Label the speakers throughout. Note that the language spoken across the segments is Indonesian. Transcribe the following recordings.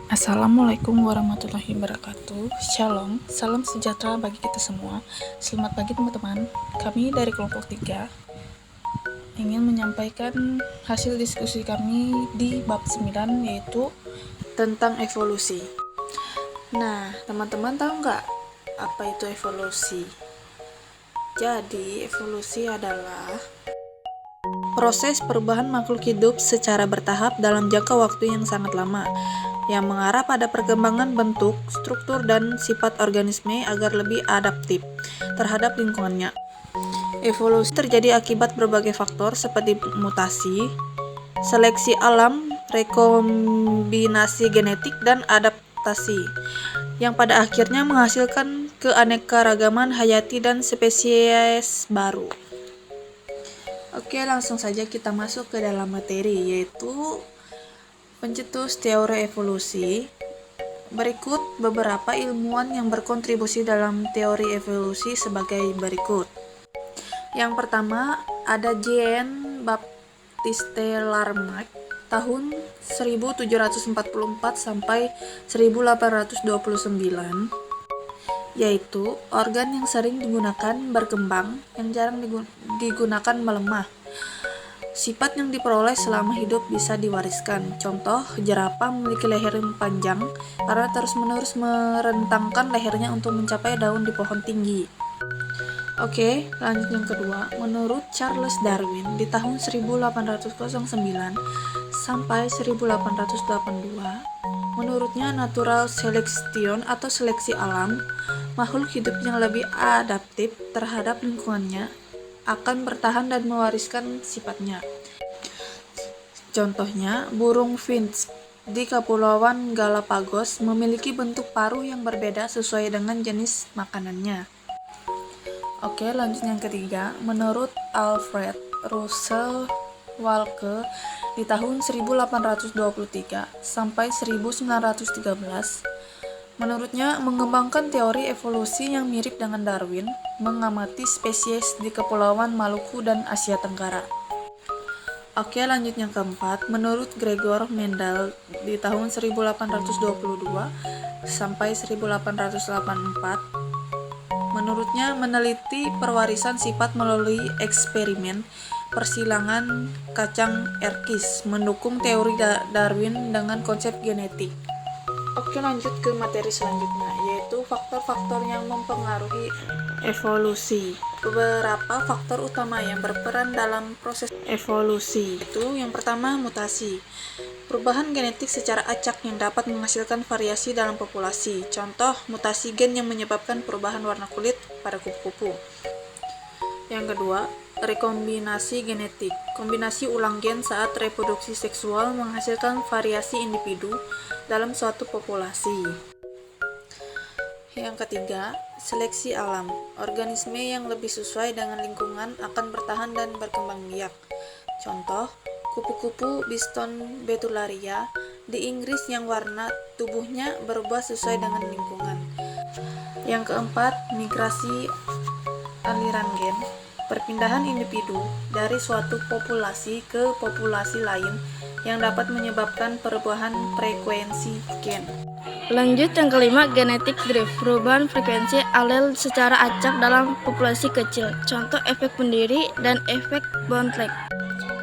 Speaker 1: Assalamualaikum warahmatullahi wabarakatuh. Shalom, salam sejahtera bagi kita semua. Selamat pagi teman-teman. Kami dari kelompok 3 ingin menyampaikan hasil diskusi kami di bab 9, yaitu tentang evolusi. Nah, teman-teman tahu nggak apa itu evolusi? Jadi, evolusi adalah proses perubahan makhluk hidup secara bertahap dalam jangka waktu yang sangat lama, yang mengarah pada perkembangan bentuk, struktur, dan sifat organisme agar lebih adaptif terhadap lingkungannya. Evolusi terjadi akibat berbagai faktor seperti mutasi, seleksi alam, rekombinasi genetik, dan adaptasi, yang pada akhirnya menghasilkan keanekaragaman hayati dan spesies baru. Oke, langsung saja kita masuk ke dalam materi, yaitu pencetus teori evolusi. Berikut beberapa ilmuwan yang berkontribusi dalam teori evolusi sebagai berikut. Yang pertama, ada Jean Baptiste Lamarck tahun 1744 sampai 1829, yaitu organ yang sering digunakan berkembang, yang jarang digunakan melemah. Sifat yang diperoleh selama hidup bisa diwariskan. Contoh, jerapah memiliki leher yang panjang karena terus-menerus merentangkan lehernya untuk mencapai daun di pohon tinggi. Oke, lanjut yang kedua. Menurut Charles Darwin di tahun 1809 sampai 1882, menurutnya natural selection atau seleksi alam, makhluk hidup yang lebih adaptif terhadap lingkungannya akan bertahan dan mewariskan sifatnya. Contohnya, burung finch di Kepulauan Galapagos memiliki bentuk paruh yang berbeda sesuai dengan jenis makanannya. Oke, lanjut yang ketiga. Menurut Alfred Russel Wallace di tahun 1823 sampai 1913, menurutnya mengembangkan teori evolusi yang mirip dengan Darwin, mengamati spesies di Kepulauan Maluku dan Asia Tenggara. Oke, lanjut yang keempat. Menurut Gregor Mendel di tahun 1822 sampai 1884, menurutnya meneliti perwarisan sifat melalui eksperimen persilangan kacang erkis, mendukung teori Darwin dengan konsep genetik. Oke, lanjut ke materi selanjutnya, yaitu faktor-faktor yang mempengaruhi evolusi. Beberapa faktor utama yang berperan dalam proses evolusi itu, yang pertama, mutasi. Perubahan genetik secara acak yang dapat menghasilkan variasi dalam populasi. Contoh, mutasi gen yang menyebabkan perubahan warna kulit pada kupu-kupu. Yang kedua, rekombinasi genetik. Kombinasi ulang gen saat reproduksi seksual menghasilkan variasi individu dalam suatu populasi. Yang ketiga, seleksi alam. Organisme yang lebih sesuai dengan lingkungan akan bertahan dan berkembang biak. Contoh, kupu-kupu Biston betularia di Inggris yang warna tubuhnya berubah sesuai dengan lingkungan. Yang keempat, migrasi aliran gen. Perpindahan individu dari suatu populasi ke populasi lain yang dapat menyebabkan perubahan frekuensi gen.
Speaker 2: Lanjut yang kelima, genetic drift, perubahan frekuensi alel secara acak dalam populasi kecil. Contoh efek pendiri dan efek Bontlek.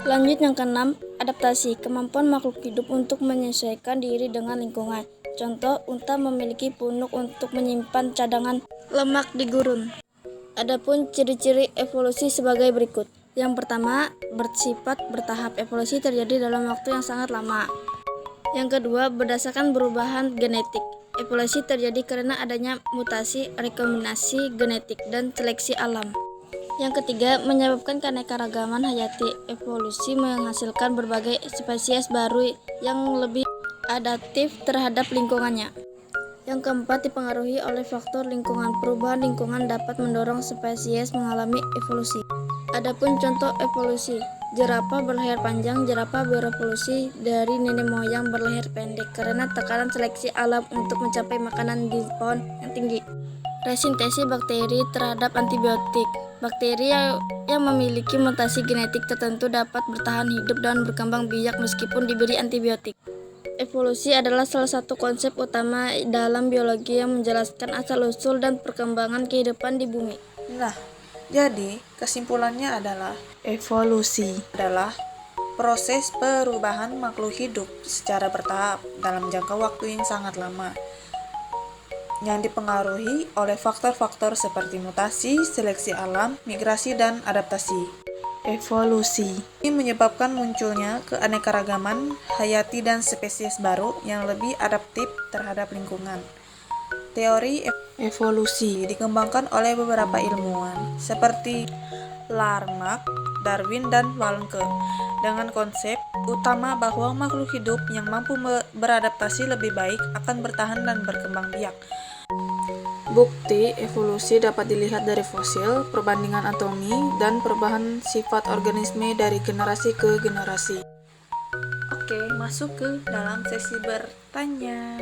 Speaker 2: Lanjut yang keenam, adaptasi, kemampuan makhluk hidup untuk menyesuaikan diri dengan lingkungan. Contoh, unta memiliki punuk untuk menyimpan cadangan lemak di gurun. Adapun ciri-ciri evolusi sebagai berikut. Yang pertama, bersifat bertahap. Evolusi terjadi dalam waktu yang sangat lama. Yang kedua, berdasarkan perubahan genetik. Evolusi terjadi karena adanya mutasi, rekombinasi genetik, dan seleksi alam. Yang ketiga, menyebabkan keanekaragaman hayati. Evolusi menghasilkan berbagai spesies baru yang lebih adaptif terhadap lingkungannya. Yang keempat, dipengaruhi oleh faktor lingkungan. Perubahan lingkungan dapat mendorong spesies mengalami evolusi. Adapun contoh evolusi, jerapah berleher panjang. Jerapah berevolusi dari nenek moyang berleher pendek karena tekanan seleksi alam untuk mencapai makanan di pohon yang tinggi. Resintesis bakteri terhadap antibiotik. Bakteri yang memiliki mutasi genetik tertentu dapat bertahan hidup dan berkembang biak meskipun diberi antibiotik. Evolusi adalah salah satu konsep utama dalam biologi yang menjelaskan asal-usul dan perkembangan kehidupan di bumi.
Speaker 1: Nah, jadi kesimpulannya adalah evolusi adalah proses perubahan makhluk hidup secara bertahap dalam jangka waktu yang sangat lama, yang dipengaruhi oleh faktor-faktor seperti mutasi, seleksi alam, migrasi, dan adaptasi. Evolusi ini menyebabkan munculnya keanekaragaman hayati dan spesies baru yang lebih adaptif terhadap lingkungan. Teori evolusi dikembangkan oleh beberapa ilmuwan seperti Lamarck, Darwin, dan Wallenke dengan konsep utama bahwa makhluk hidup yang mampu beradaptasi lebih baik akan bertahan dan berkembang biak. Bukti evolusi dapat dilihat dari fosil, perbandingan atomi, dan perubahan sifat organisme dari generasi ke generasi. Oke, masuk ke dalam sesi bertanya.